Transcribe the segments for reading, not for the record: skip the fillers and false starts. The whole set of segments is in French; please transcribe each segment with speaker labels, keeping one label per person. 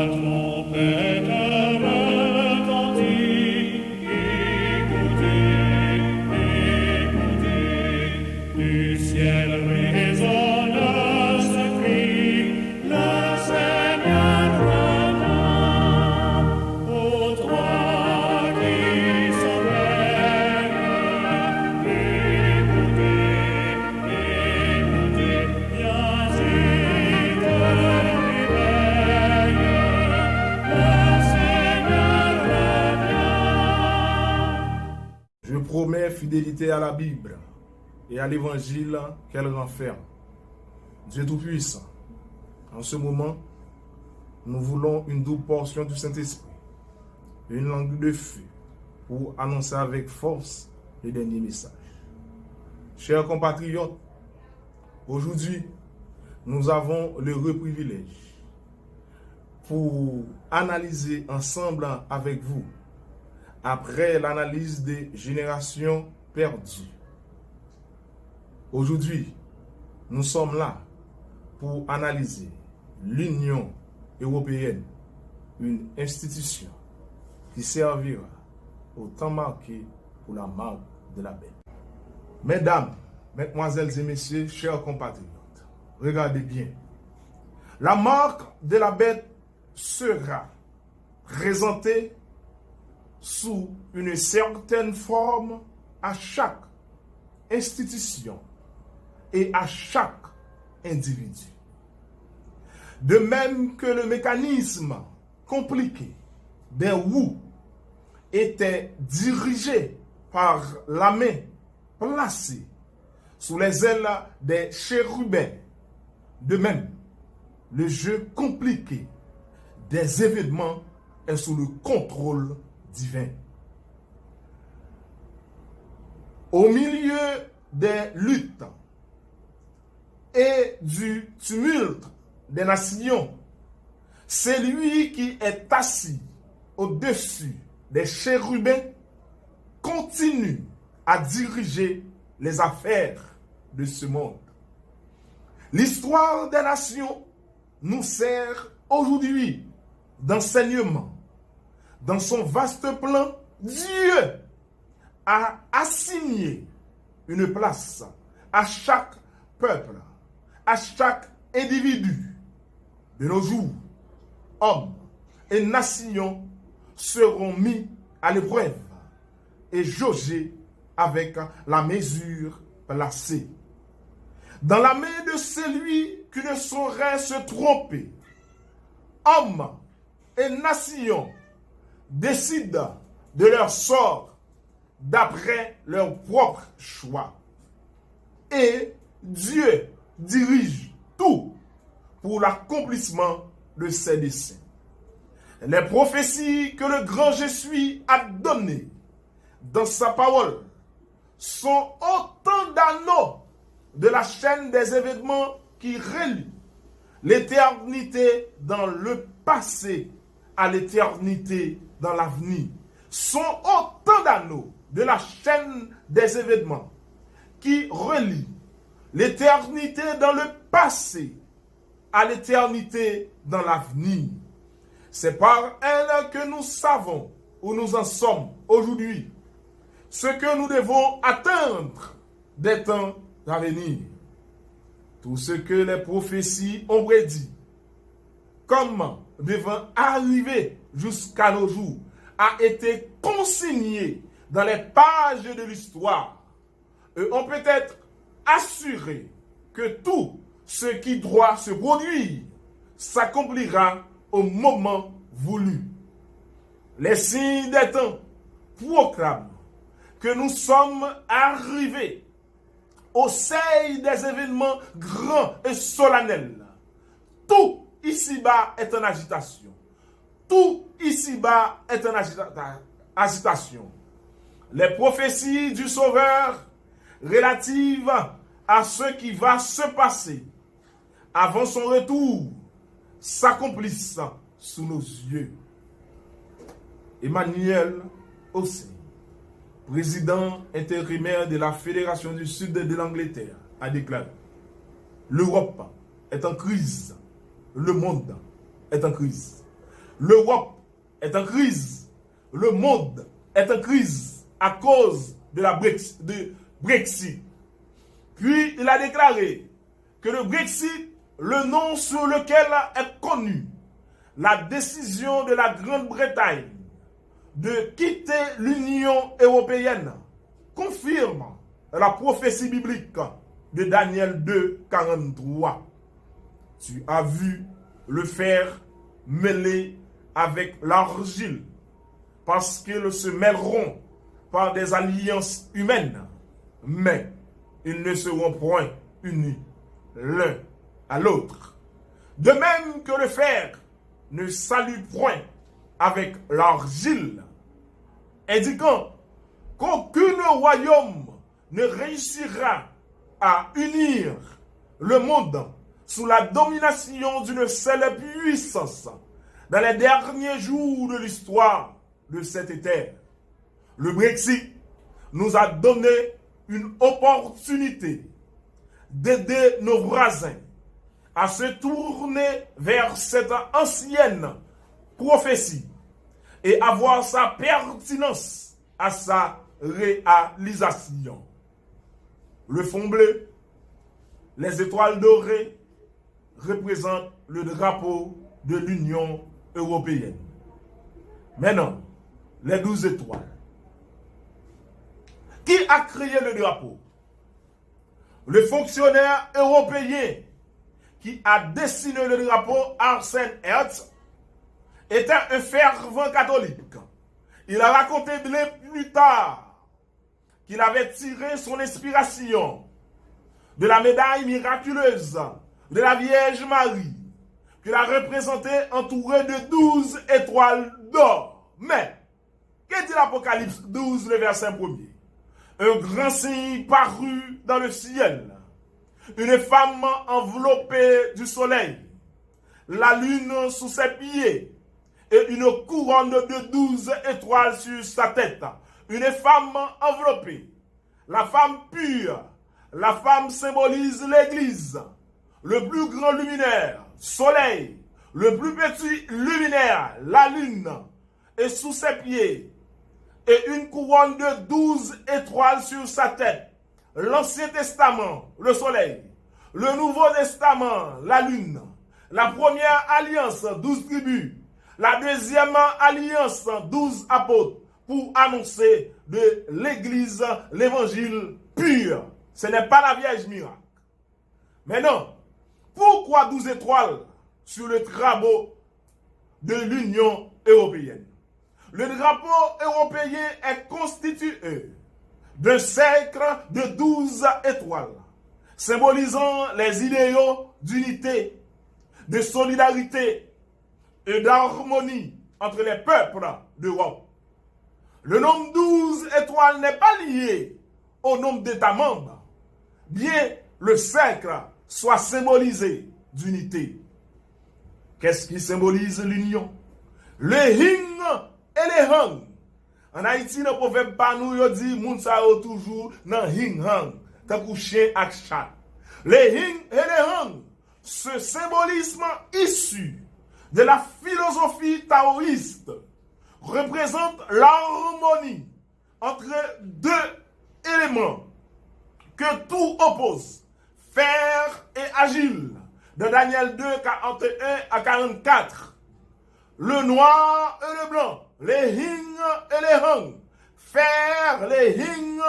Speaker 1: trompette retentit, écoutez, écoutez, du ciel résonne ce cri, le Seigneur revient, ô toi qui sommeilles, écoutez, écoutez, viens et te réveille, le Seigneur revient.
Speaker 2: Je promets fidélité à la Bible et à l'évangile qu'elle renferme. Dieu Tout-Puissant, en ce moment, nous voulons une double portion du Saint-Esprit, une langue de feu pour annoncer avec force les derniers messages. Chers compatriotes, aujourd'hui, nous avons l'heureux privilège pour analyser ensemble avec vous, après l'analyse des générations perdues. Aujourd'hui, nous sommes là pour analyser l'Union européenne, une institution qui servira au temps marqué pour la marque de la bête. Mesdames, mesdemoiselles et messieurs, chers compatriotes, regardez bien. La marque de la bête sera présentée sous une certaine forme à chaque institution et à chaque individu. De même que le mécanisme compliqué des roues était dirigé par la main placée sous les ailes des chérubins, de même, le jeu compliqué des événements est sous le contrôle divin. Au milieu des luttes et du tumulte des nations, c'est lui qui est assis au-dessus des chérubins continue à diriger les affaires de ce monde. L'histoire des nations nous sert aujourd'hui d'enseignement. Dans son vaste plan, Dieu a assigné une place à chaque peuple, à chaque individu. De nos jours, hommes et nations seront mis à l'épreuve et jaugés avec la mesure placée. Dans la main de celui qui ne saurait se tromper, hommes et nations décident de leur sort d'après leur propre choix. Et Dieu dirige tout pour l'accomplissement de ses desseins. Les prophéties que le grand Je suis a données dans sa parole sont autant d'anneaux de la chaîne des événements qui relient l'éternité dans le passé à l'éternité dans l'avenir. Sont autant d'anneaux de la chaîne des événements qui relient l'éternité dans le passé à l'éternité dans l'avenir. C'est par elle que nous savons où nous en sommes aujourd'hui, ce que nous devons atteindre des temps à venir. Tout ce que les prophéties ont prédit, comment devant arriver jusqu'à nos jours, a été consigné dans les pages de l'histoire. Et on peut être assuré que tout ce qui doit se produire s'accomplira au moment voulu. Les signes des temps proclament que nous sommes arrivés au seuil des événements grands et solennels. Tout ici-bas est en agitation. Tout ici-bas est en agitation. Les prophéties du Sauveur relatives à ce qui va se passer avant son retour s'accomplissent sous nos yeux. Emmanuel Hossein, président intérimaire de la Fédération du Sud de l'Angleterre, a déclaré: l'Europe est en crise, le monde est en crise. L'Europe est en crise. Le monde est en crise à cause de Brexit. Puis il a déclaré que le Brexit, le nom sur lequel est connu la décision de la Grande-Bretagne de quitter l'Union européenne, confirme la prophétie biblique de Daniel 2, 43. Tu as vu le fer mêlé avec l'argile, parce qu'ils se mêleront par des alliances humaines, mais ils ne seront point unis l'un à l'autre. De même que le fer ne s'allie point avec l'argile, indiquant qu'aucun royaume ne réussira à unir le monde sous la domination d'une seule puissance dans les derniers jours de l'histoire de cette terre. Le Brexit nous a donné une opportunité d'aider nos voisins à se tourner vers cette ancienne prophétie et à voir sa pertinence à sa réalisation. Le fond bleu, les étoiles dorées représentent le drapeau de l'Union européenne. Maintenant, les 12 étoiles. Qui a créé le drapeau? Le fonctionnaire européen qui a dessiné le drapeau, Arsène Hertz, était un fervent catholique. Il a raconté plus tard qu'il avait tiré son inspiration de la médaille miraculeuse de la Vierge Marie, qu'il a représentée entourée de 12 étoiles d'or. Mais, qu'est-ce que dit l'Apocalypse 12, le verset 1er? Un grand signe parut dans le ciel. Une femme enveloppée du soleil, la lune sous ses pieds et une couronne de 12 étoiles sur sa tête. Une femme enveloppée. La femme pure. La femme symbolise l'Église. Le plus grand luminaire, soleil. Le plus petit luminaire, la lune. Et sous ses pieds. Et une couronne de 12 étoiles sur sa tête. L'Ancien Testament, le soleil. Le Nouveau Testament, la lune. La première alliance, 12 tribus. La deuxième alliance, 12 apôtres. Pour annoncer de l'Église, l'évangile pur. Ce n'est pas la Vierge miracle. Mais non. Pourquoi 12 étoiles sur le drapeau de l'Union européenne? Le drapeau européen est constitué d'un cercle de 12 étoiles, symbolisant les idéaux d'unité, de solidarité et d'harmonie entre les peuples d'Europe. Le nombre 12 étoiles n'est pas lié au nombre d'États membres, bien le cercle soit symbolisé d'unité. Qu'est-ce qui symbolise l'union? Le hing et les hang. En Haïti, le prophète pas nous dit moun sa yo toujours nan hing hang, tant que chien ak chat. Les hing et les hang, ce symbolisme issu de la philosophie taoïste, représente l'harmonie entre deux éléments que tout oppose, fer et agile, de Daniel 2, 41 à 44. Le noir et le blanc, les hing et les hang, fer, les hing,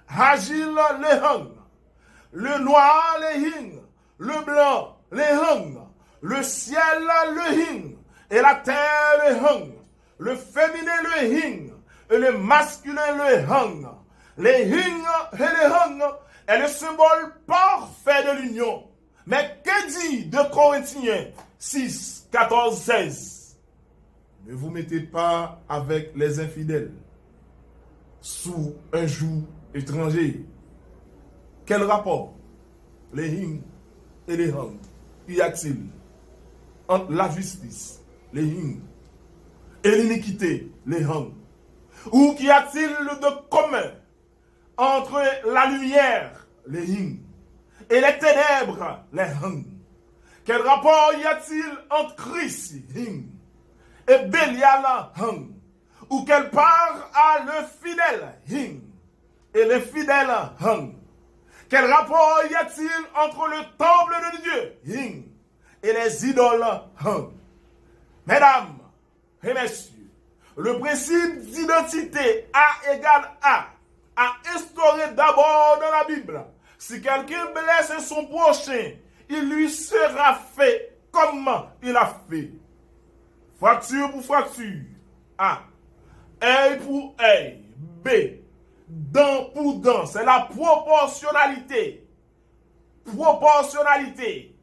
Speaker 2: agile, les hang. Le noir, les hing, le blanc, les hang, le ciel, le hing, et la terre, le hang. Le féminin, le hing, et le masculin, le hang. Les hing et les hang est le symbole parfait de l'union. Mais que dit 2 Corinthiens 6, 14, 16? Ne vous mettez pas avec les infidèles sous un joug étranger. Quel rapport les hing et les hang y a-t-il entre la justice, les hing, et l'iniquité, les hang? Ou qu'y a-t-il de commun entre la lumière, les hing, et les ténèbres, les hang? Quel rapport y a-t-il entre Christ et Bélial ou quelle part a le fidèle et l'infidèle Quel rapport y a-t-il entre le temple de Dieu et les idoles Mesdames et messieurs, le principe d'identité A égale A a instauré d'abord dans la Bible. Si quelqu'un blesse son prochain, il lui sera fait comme il a fait. Fracture pour fracture. A. Œil pour œil. B. Dent pour dent. C'est la proportionnalité. Proportionnalité.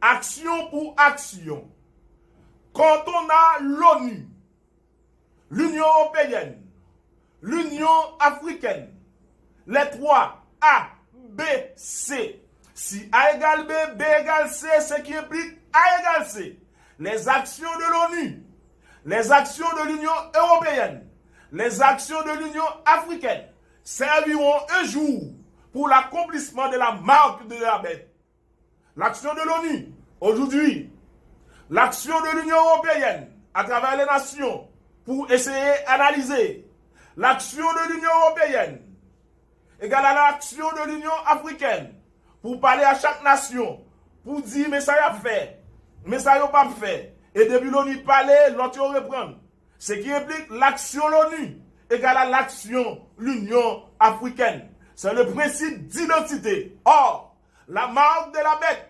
Speaker 2: Action pour action. Quand on a l'ONU, l'Union européenne, l'Union africaine, les trois A, B, C. Si A égale B, B égale C, ce qui implique A égale C. Les actions de l'ONU, les actions de l'Union européenne, les actions de l'Union africaine serviront un jour pour l'accomplissement de la marque de la bête. L'action de l'ONU, aujourd'hui, l'action de l'Union européenne à travers les nations pour essayer d'analyser l'action de l'Union européenne égale à l'action de l'Union africaine pour parler à chaque nation, pour dire mais ça y a fait, mais ça y a pas fait. Et depuis l'ONU parler, l'autre reprend. Ce qui implique l'action l'ONU égale à l'action l'Union africaine. C'est le principe d'identité. Or, la marque de la bête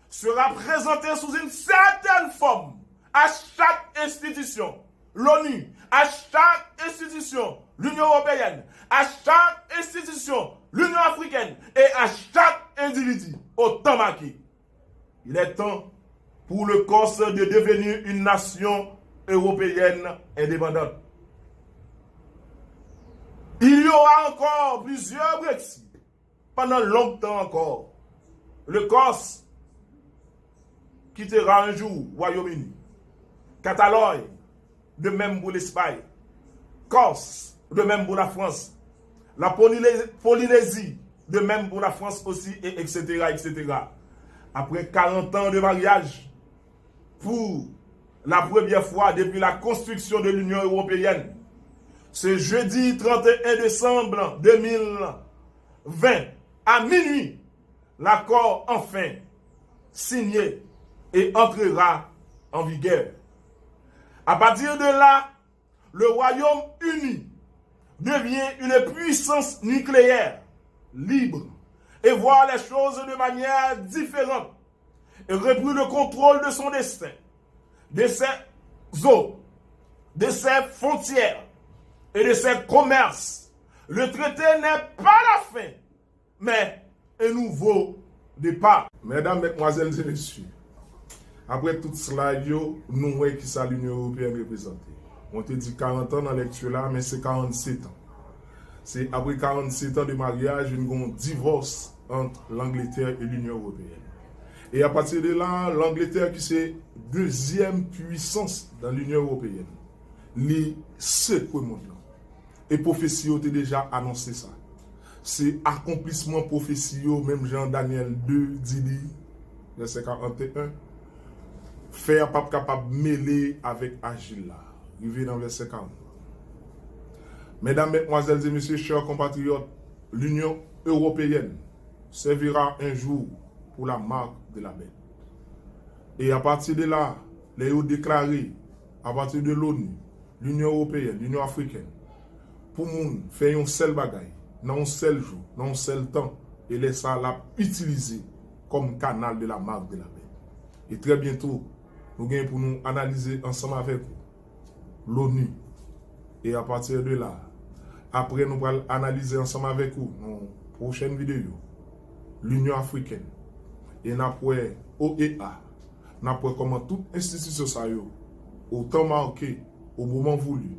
Speaker 2: sera présentée sous une certaine forme à chaque institution. L'ONU, à chaque institution, l'Union européenne, à chaque institution, l'Union africaine et à chaque individu au temps marqué. Il est temps pour le Corse de devenir une nation européenne indépendante. Il y aura encore plusieurs Brexit pendant longtemps encore. Le Corse quittera un jour Royaume-Uni. Catalogne, de même pour l'Espagne. Corse, de même pour la France. La Polynésie, de même pour la France aussi, et etc., etc. Après 40 ans de mariage, pour la première fois depuis la construction de l'Union européenne, ce jeudi 31 décembre 2020, à minuit, l'accord enfin signé et entrera en vigueur. À partir de là, le Royaume-Uni devient une puissance nucléaire, libre, et voit les choses de manière différente, et reprend le contrôle de son destin, de ses eaux, de ses frontières et de ses commerces. Le traité n'est pas la fin, mais un nouveau départ. Mesdames, Mesdemoiselles et Messieurs, après tout cela, nous voyons qui ça l'Union européenne représentée. On te dit 40 ans dans lecture là, mais c'est 47 ans. C'est après 47 ans de mariage, un divorce entre l'Angleterre et l'Union européenne. Et à partir de là, l'Angleterre qui c'est deuxième puissance dans l'Union européenne, les secoué monde. Et prophétie ont déjà annoncé ça. C'est accomplissement prophétie, même Jean Daniel 2 dit, verset 41, faire pas capable de mêler avec Agile là. Il dans verset 40. Mesdames, Mesdemoiselles et Messieurs, chers compatriotes, l'Union européenne servira un jour pour la marque de la bête. Et à partir de là, les ont déclaré, à partir de l'ONU, l'Union européenne, l'Union africaine, pour nous faire un seul bagaille, dans un seul jour, dans un seul temps, et laisser la utiliser comme canal de la marque de la bête. Et très bientôt, nous allons pour nous analyser ensemble avec l'ONU. Et à partir de là, après nous allons analyser ensemble avec vous dans la prochaine vidéo, l'Union africaine. Et nous allons OEA. Nous allons comment toute institution ça au temps marqué, au moment voulu,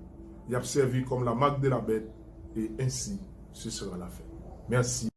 Speaker 2: il a servi comme la marque de la bête. Et ainsi, ce sera la fin. Merci.